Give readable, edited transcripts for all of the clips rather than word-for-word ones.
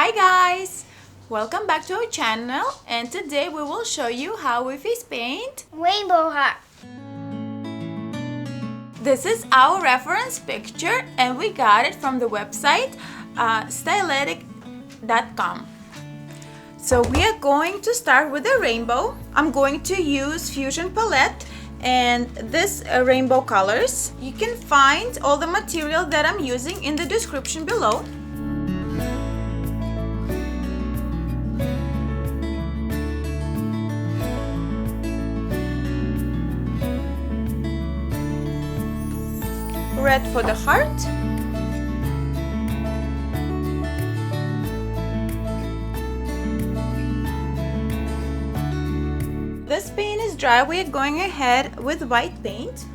Hi guys! Welcome back to our channel, and today we will show you how we face paint rainbow heart. This is our reference picture and we got it from the website styletic.com. So we are going to start with a rainbow. I'm going to use Fusion Palette and this rainbow colors. You can find all the material that I'm using in the description below. Red for the heart. This paint is dry. We're going ahead with white paint.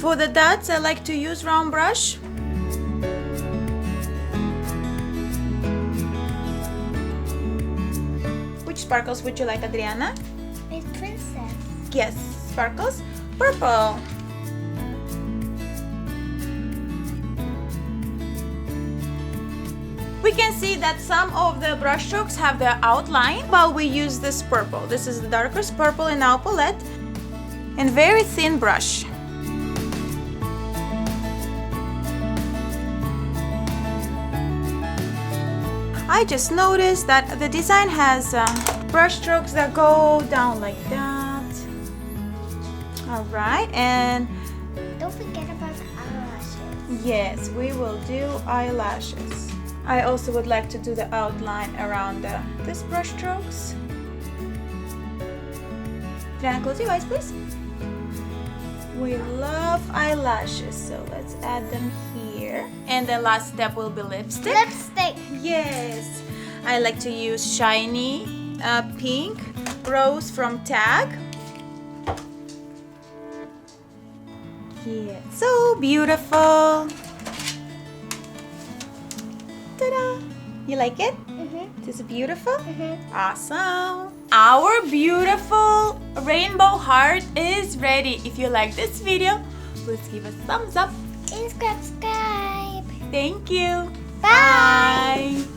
For the dots, I like to use round brush. Which sparkles would you like, Adriana? It's princess. Yes, sparkles. Purple. We can see that some of the brush strokes have their outline while we use this purple. This is the darkest purple in our palette and very thin brush. I just noticed that the design has brush strokes that go down like that. Alright, and don't forget about the eyelashes. Yes, we will do eyelashes. I also would like to do the outline around this brush strokes. Diana, close your eyes, please. We love eyelashes, so let's add them here. And the last step will be lipstick. Lipstick. Yes, I like to use shiny pink rose from Tag. Yeah, so beautiful. Ta-da! You like it? Mm-hmm. Is it beautiful? Mm-hmm. Awesome! Our beautiful rainbow heart is ready. If you like this video, please give us a thumbs up. And subscribe. Thank you. Bye. Bye.